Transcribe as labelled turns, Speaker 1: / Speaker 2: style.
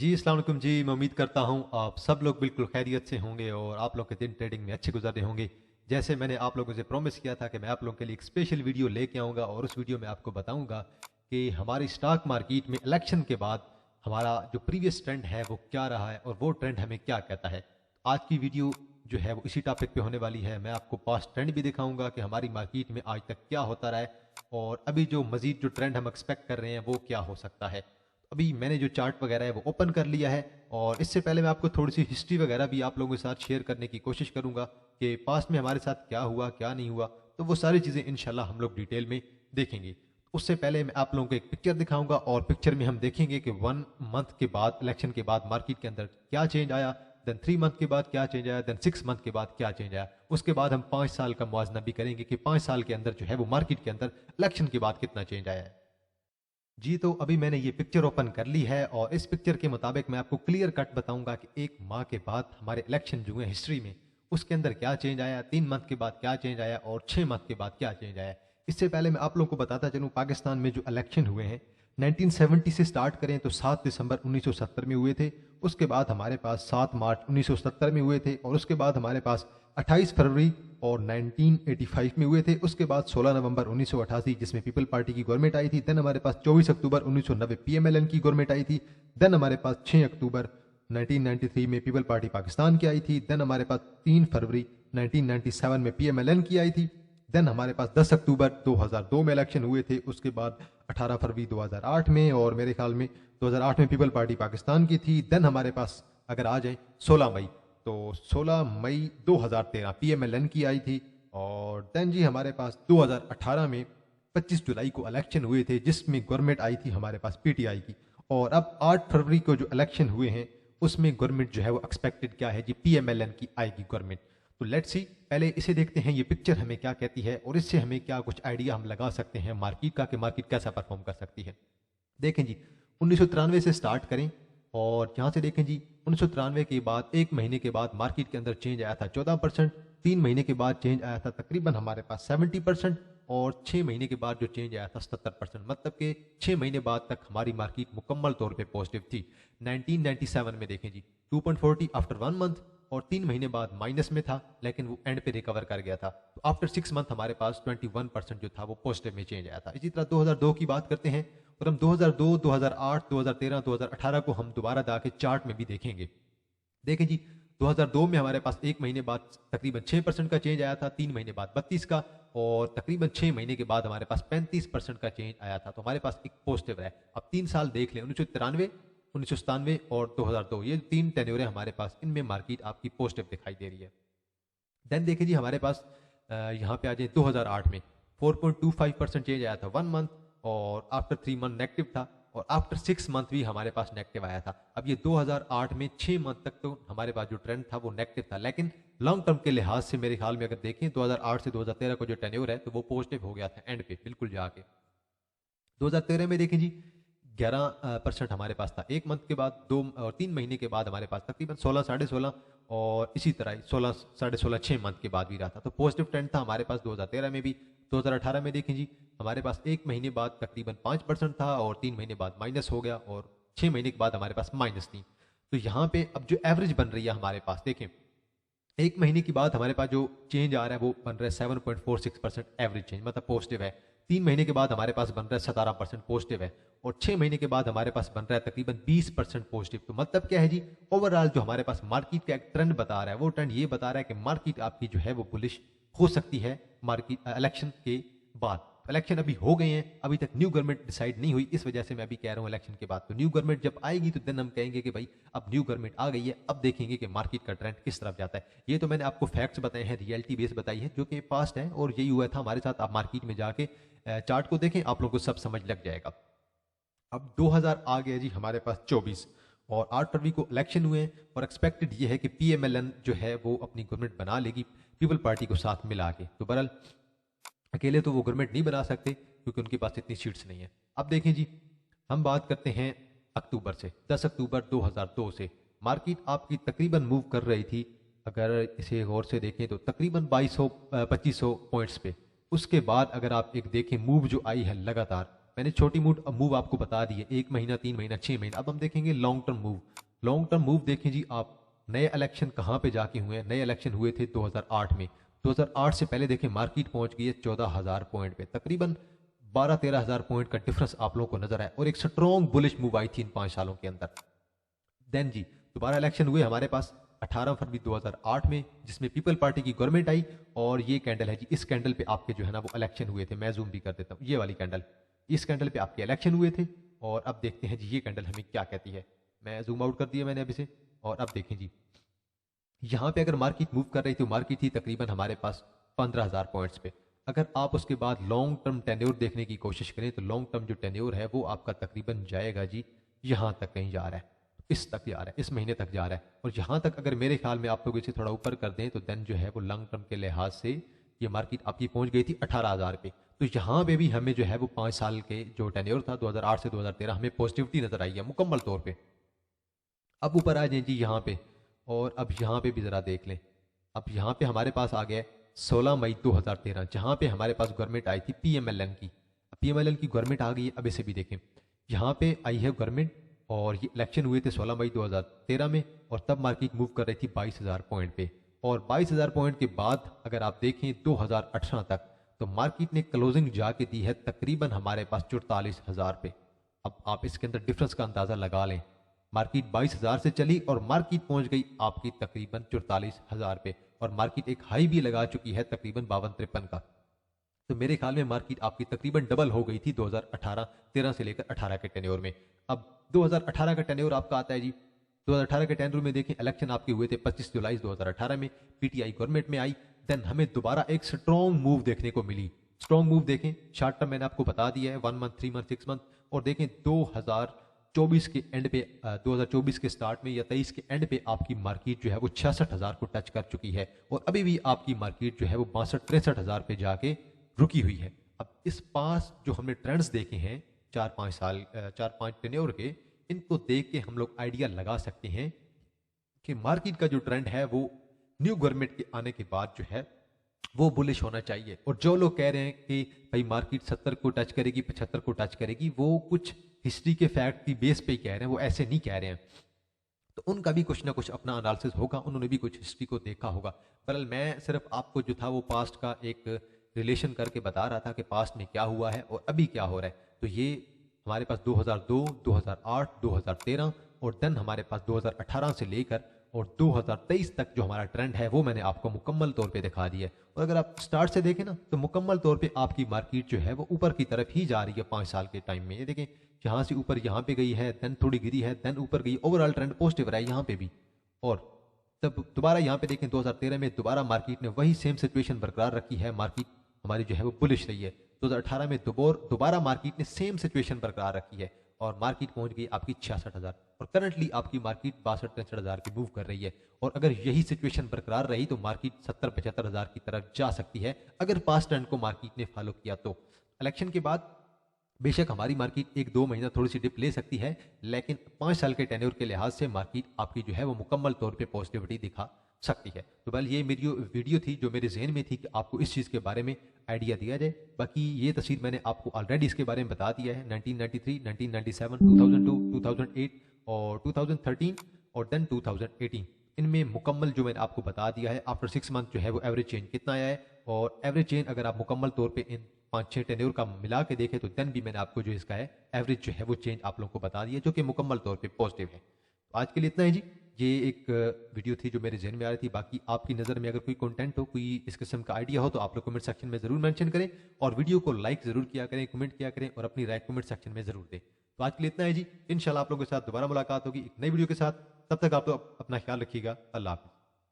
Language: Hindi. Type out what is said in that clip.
Speaker 1: जी, अस्सलाम वालेकुम जी। मैं उम्मीद करता हूँ आप सब लोग बिल्कुल खैरियत से होंगे और आप लोग के दिन ट्रेडिंग में अच्छे गुजर रहे होंगे। जैसे मैंने आप लोगों से प्रॉमिस किया था कि मैं आप लोगों के लिए एक स्पेशल वीडियो लेके आऊँगा और उस वीडियो में आपको बताऊँगा कि हमारी स्टॉक मार्केट में इलेक्शन के बाद हमारा जो प्रीवियस ट्रेंड है वो क्या रहा है और वो ट्रेंड हमें क्या कहता है। आज की वीडियो जो है वो इसी टॉपिक पे होने वाली है। मैं आपको पास्ट ट्रेंड भी दिखाऊंगा कि हमारी मार्केट में आज तक क्या होता रहा है और अभी जो मजीद जो ट्रेंड हम एक्सपेक्ट कर रहे हैं वो क्या हो सकता है। अभी मैंने जो चार्ट वगैरह है वो ओपन कर लिया है और इससे पहले मैं आपको थोड़ी सी हिस्ट्री वगैरह भी आप लोगों के साथ शेयर करने की कोशिश करूंगा कि पास्ट में हमारे साथ क्या हुआ क्या नहीं हुआ। तो वो सारी चीज़ें इंशाल्लाह हम लोग डिटेल में देखेंगे। उससे पहले मैं आप लोगों को एक पिक्चर दिखाऊंगा और पिक्चर में हम देखेंगे कि 1 मंथ के बाद इलेक्शन के बाद मार्केट के अंदर क्या चेंज आया, देन 3 मंथ के बाद क्या चेंज आया, देन 6 मंथ के बाद क्या चेंज आया। उसके बाद हम 5 साल का मुआवजा भी करेंगे कि 5 साल के अंदर जो है वो मार्केट के अंदर इलेक्शन के बाद कितना चेंज आया है। जी, तो अभी मैंने ये पिक्चर ओपन कर ली है और इस पिक्चर के मुताबिक मैं आपको क्लियर कट बताऊंगा कि 1 माह के बाद हमारे इलेक्शन जो है हिस्ट्री में उसके अंदर क्या चेंज आया, 3 मंथ के बाद क्या चेंज आया और 6 मंथ के बाद क्या चेंज आया। इससे पहले मैं आप लोगों को बताता चलूँ पाकिस्तान में जो इलेक्शन हुए हैं 1970 से स्टार्ट करें तो 7 दिसंबर 1970 में हुए थे। उसके बाद हमारे पास 7 मार्च 1970 में हुए थे और उसके बाद हमारे पास 28 फरवरी और 1985 में हुए थे। उसके बाद 16 नवंबर 1988 जिसमें पीपल पार्टी की गवर्नमेंट आई थी। देन हमारे पास 24 अक्टूबर 1990 पीएमएलएन की गवर्नमेंट आई थी। देन हमारे पास 6 अक्टूबर 1993 में पीपल पार्टी पाकिस्तान की आई थी। देन हमारे पास 3 फरवरी 1997 में पीएमएलएन की आई थी। देन हमारे पास 10 अक्टूबर 2002 में इलेक्शन हुए थे। उसके बाद 18 फरवरी 2008 में और मेरे ख्याल में 2008 में पीपल पार्टी पाकिस्तान की थी। देन हमारे पास अगर आ जाए 16 मई, तो 16 मई 2013 पीएमएलएन की आई थी। और देन जी हमारे पास 2018 में 25 जुलाई को इलेक्शन हुए थे जिसमें गवर्नमेंट आई थी हमारे पास पीटीआई की। और अब 8 फरवरी को जो इलेक्शन हुए हैं उसमें गवर्नमेंट जो है वो एक्सपेक्टेड क्या है जी, पीएमएलएन की आएगी गवर्नमेंट। तो लेट्स सी, पहले इसे देखते हैं ये पिक्चर हमें क्या कहती है और इससे हमें क्या कुछ आइडिया हम लगा सकते हैं मार्केट का कि मार्केट कैसा परफॉर्म कर सकती है। देखें जी, 1993 से स्टार्ट करें और यहाँ से देखें जी, 1993 के बाद 1 महीने के बाद मार्केट के अंदर चेंज आया था 14%। 3 महीने के बाद चेंज आया था तकरीबन हमारे पास 70% और 6 महीने के बाद जो चेंज आया था 77%। मतलब कि 6 महीने बाद तक हमारी मार्केट मुकम्मल तौर पे पॉजिटिव थी। 1997 में देखें जी, 2.40 आफ्टर 1 मंथ और 3 महीने बाद माइनस में था लेकिन वो एंड पे रिकवर कर गया था। तो आफ्टर 6 मंथ हमारे पास 21% जो था वो पॉजिटिव में चेंज आया था। इसी तरह 2002 की बात करते हैं और हम 2002, 2008, 2013, 2018 को हम दोबारा जाके चार्ट में भी देखेंगे। देखें जी, 2002 में हमारे पास 1 महीने बाद तकरीबन 6% का चेंज आया था, 3 महीने बाद 32 का और तकरीबन 6 महीने के बाद हमारे पास 35% का चेंज आया था। तो हमारे पास एक पॉजिटिव रहा है। अब 3 साल देख लें, 1993, 1997 और 2002, ये 3 टेन्योर हमारे पास, इनमें मार्केट आपकी पॉजिटिव दिखाई दे रही है। देन देखिए जी हमारे पास यहाँ पे आ जाए 2008 में 4.25% चेंज आया था 1 मंथ और आफ्टर 3 मंथ नेगेटिव था और आफ्टर 6 मंथ भी हमारे पास नेगेटिव आया था। अब ये 2008 में 6 मंथ तक तो हमारे पास जो ट्रेंड था वो नेगेटिव था, लेकिन लॉन्ग टर्म के लिहाज से मेरे ख्याल में अगर देखें 2008 से 2013 का जो टेन्योर है तो वो पॉजिटिव हो गया था एंड पे बिल्कुल जाके। 2013 में देखें जी 11% हमारे पास था 1 मंथ के बाद, 2 और 3 महीने के बाद हमारे पास तकरीबन 16, 16.5 और इसी तरह 16, 16.5, 6 मंथ के बाद भी रहा था। तो पॉजिटिव ट्रेंड था हमारे पास 2013 में भी। 2018 में देखें जी हमारे पास 1 महीने बाद तकरीबन 5% था और 3 महीने बाद माइनस हो गया और 6 महीने के बाद हमारे पास माइनस थी। तो यहाँ पे अब जो एवरेज बन रही है हमारे पास देखें, 1 महीने के बाद हमारे पास जो चेंज आ रहा है वो बन रहा है 7.46% एवरेज चेंज, मतलब पॉजिटिव है। 3 महीने के बाद हमारे पास बन रहा है 17% पॉजिटिव है और 6 महीने के बाद हमारे पास बन रहा है तकरीबन 20% पॉजिटिव। तो मतलब क्या है जी, ओवरऑल जो हमारे पास मार्केट का एक ट्रेंड बता रहा है वो ट्रेंड ये बता रहा है कि मार्केट आपकी जो है वो बुलिश हो सकती है मार्केट इलेक्शन के बाद। इलेक्शन अभी हो गए हैं, अभी तक न्यू गवर्नमेंट डिसाइड नहीं हुई, इस वजह से मैं अभी कह रहा हूँ इलेक्शन के बाद। तो न्यू गवर्नमेंट जब आएगी तो देन हम कहेंगे कि भाई अब न्यू गवर्नमेंट आ गई है, अब देखेंगे कि मार्केट का ट्रेंड किस तरफ जाता है। ये तो मैंने आपको फैक्ट्स बताए हैं, रियलिटी बेस बताई है जो कि पास्ट है और यही हुआ था हमारे साथ। आप मार्केट में जाके चार्ट को देखें, आप लोगों को सब समझ लग जाएगा। अब 2000 आ गया जी हमारे पास 24 और 8 फरवरी को इलेक्शन हुए हैं और एक्सपेक्टेड ये है कि पीएमएलएन जो है वो अपनी गवर्नमेंट बना लेगी पीपल पार्टी को साथ मिला के। तो बहरहाल अकेले तो वो गवर्नमेंट नहीं बना सकते क्योंकि उनके पास इतनी सीट्स नहीं है। अब देखें जी, हम बात करते हैं अक्टूबर से, 10 अक्टूबर 2002 से मार्केट आपकी तकरीबन मूव कर रही थी, अगर इसे गौर से देखें तो तकरीबन 2200 2500 पॉइंट्स पे। उसके बाद अगर आप एक देखें मूव जो आई है लगातार मैंने छोटी मूव आपको बता दी है, 1 महीना, 3 महीना, 6 महीना। अब हम देखेंगे long term move. Long term move देखें जी आप, नए इलेक्शन कहाँ पे जाके हुए हैं? नए इलेक्शन हुए थे 2008 में। 2008 से पहले देखें मार्केट पहुंच गई है 14,000 पॉइंट पे, तकरीबन 12-13 हज़ार पॉइंट का डिफरेंस आप लोगों को नजर आया और एक स्ट्रॉन्ग बुलिश मूव आई थी इन 5 सालों के अंदर। देन जी दोबारा इलेक्शन हुए हमारे पास 18 फरवरी 2008 में, जिसमें पीपल पार्टी की गवर्नमेंट आई। और ये कैंडल है जी, इस कैंडल पे आपके जो है ना वो इलेक्शन हुए थे। मैं जूम भी कर देता हूँ, ये वाली कैंडल, इस कैंडल पे आपके इलेक्शन हुए थे। और अब देखते हैं जी ये कैंडल हमें क्या कहती है। मैं जूम आउट कर दिया मैंने अभी से, और अब देखें जी यहाँ पे अगर मार्केट मूव कर रही थी, मार्केट थी तकरीबन हमारे पास 15,000 पॉइंट्स पे। अगर आप उसके बाद लॉन्ग टर्म टेन्योर देखने की कोशिश करें तो लॉन्ग टर्म जो टेन्योर है वो आपका तकरीबन जाएगा जी यहाँ तक कहीं जा रहा है, इस तक जा रहा है, इस महीने तक जा रहा है। और यहाँ तक अगर मेरे ख्याल में आप लोग इसे थोड़ा ऊपर कर दें तो देन जो है वो लॉन्ग टर्म के लिहाज से ये मार्केट आपकी पहुंच गई थी 18,000 पे। तो यहाँ पे भी हमें जो है वो 5 साल के जो टेन्योर था 2008 से 2013 हमें पॉजिटिविटी नजर आई है मुकम्मल तौर पर। अब ऊपर आ जाए जी यहाँ पे, और अब यहाँ पे भी ज़रा देख लें। अब यहाँ पे हमारे पास आ गया 16 मई 2013, जहाँ पे हमारे पास गवर्नमेंट आई थी पीएमएलएन की। पीएमएलएन की गवर्नमेंट आ गई है। अब इसे भी देखें, यहाँ पे आई है गवर्नमेंट और ये इलेक्शन हुए थे 16 मई 2013 में, और तब मार्केट मूव कर रही थी 22,000 पॉइंट पे। और 22,000 पॉइंट के बाद अगर आप देखें 2018 तक, तो मार्केट ने क्लोजिंग जाके दी है तकरीबन हमारे पास 44,000 पे। अब आप इसके अंदर डिफरेंस का अंदाज़ा लगा लें। मार्केट 22,000 से चली और मार्केट पहुंच गई आपकी तकरीबन 44,000 पे, और मार्केट एक हाई भी लगा चुकी है तकरीबन 52-53 का। तो मेरे ख्याल में मार्केट आपकी तकरीबन डबल हो गई थी 2018-13 से लेकर 18 के टेन्योर में। अब 2018 का टेन्योर आपका आता है जी, 2018 के टेन्योर में देखें इलेक्शन आपके हुए थे 25 जुलाई 2018 में, पीटीआई गवर्नमेंट में आई। देन हमें दोबारा एक स्ट्रॉन्ग मूव देखने को मिली। स्ट्रॉन्ग मूव देखें, शॉर्ट टर्म मैंने आपको बता दिया है, 1 मंथ, 3 मंथ, 6 मंथ। और देखें 2024 के एंड पे, 2024 के स्टार्ट में या 23 के एंड पे आपकी मार्केट जो है वो 66,000 को टच कर चुकी है, और अभी भी आपकी मार्केट जो है वो 62-63 पे जाके रुकी हुई है। अब इस पास जो हमने ट्रेंड्स देखे हैं 4-5 साल, 4-5 टेन्योर के, इनको देख के हम लोग आइडिया लगा सकते हैं कि मार्केट का जो ट्रेंड है वो न्यू गवर्नमेंट के आने के बाद जो है वो बुलिश होना चाहिए। और जो लोग कह रहे हैं कि भाई मार्केट 70 को टच करेगी, 75 को टच करेगी, वो कुछ हिस्ट्री के फैक्ट की बेस पे कह रहे हैं, वो ऐसे नहीं कह रहे हैं। तो उनका भी कुछ ना कुछ अपना एनालिसिस होगा, उन्होंने भी कुछ हिस्ट्री को देखा होगा। बहरहाल मैं सिर्फ आपको जो था वो पास्ट का एक रिलेशन करके बता रहा था कि पास्ट में क्या हुआ है और अभी क्या हो रहा है। तो ये हमारे पास 2002, 2008, 2013 और देन हमारे पास 2018 से लेकर और 2023 तक जो हमारा ट्रेंड है वो मैंने आपको मुकम्मल तौर पे दिखा दिया है। और अगर आप स्टार्ट से देखें ना तो मुकम्मल तौर पे आपकी मार्केट जो है वो ऊपर की तरफ ही जा रही है 5 साल के टाइम में। ये देखें, यहाँ से ऊपर यहाँ पे गई है, देन थोड़ी गिरी है, देन ऊपर गई, ओवरऑल ट्रेंड पॉजिटिव रहा है यहाँ पे भी। और तब दोबारा यहाँ पे देखें 2013 में दोबारा मार्केट ने वही सेम सिचुएशन बरकरार रखी है, मार्केट हमारी जो है वो बुलिश रही है। 2018 में दोबारा मार्केट ने सेम सिचुएशन बरकरार रखी है और मार्केट पहुंच गई आपकी 66,000, और करंटली आपकी मार्केट 62-63 की मूव कर रही है। और अगर यही सिचुएशन बरकरार रही तो मार्केट 70-75 की तरफ जा सकती है अगर पास्ट ट्रेंड को मार्केट ने फॉलो किया तो। इलेक्शन के बाद बेशक हमारी मार्केट 1-2 महीना थोड़ी सी डिप ले सकती है, लेकिन 5 साल के टेन्योर के लिहाज से मार्केट आपकी जो है वो मुकम्मल तौर पे पॉजिटिविटी दिखा सकती है। तो बल ये मेरी वीडियो थी जो मेरे जहन में थी कि आपको इस चीज़ के बारे में आइडिया दिया जाए। बाकी ये तस्वीर मैंने आपको ऑलरेडी इसके बारे में बता दिया है, 1993, 1997, 2002, 2008 और 2013 और देन 2018, इनमें मुकम्मल जो मैंने आपको बता दिया है आफ्टर 6 मंथ जो है वो एवरेज चेंज कितना आया है। और एवरेज चेंज अगर आप मुकम्मल तौर पे इन 5-6 टेन्योर का मिला के देखें तो देन भी मैंने आपको जो इसका है एवरेज जो है वो चेंज आप लोगों को बता दिया, जो कि मुकम्मल तौर पे पॉजिटिव है। तो आज के लिए इतना है जी, ये एक वीडियो थी जो मेरे जहन में आ रही थी। बाकी आपकी नज़र में अगर कोई कंटेंट हो, कोई इस किस्म का आइडिया हो तो आप लोग कमेंट सेक्शन में ज़रूर मेंशन करें, और वीडियो को लाइक ज़रूर किया करें, कमेंट किया करें और अपनी राय कमेंट सेक्शन में ज़रूर दें। तो आज के लिए इतना है जी, इंशाल्लाह आप लोगों के साथ दोबारा मुलाकात होगी एक नई वीडियो के साथ। तब तक आप लोग अपना ख्याल रखिएगा। अल्लाह हाफ़िज़।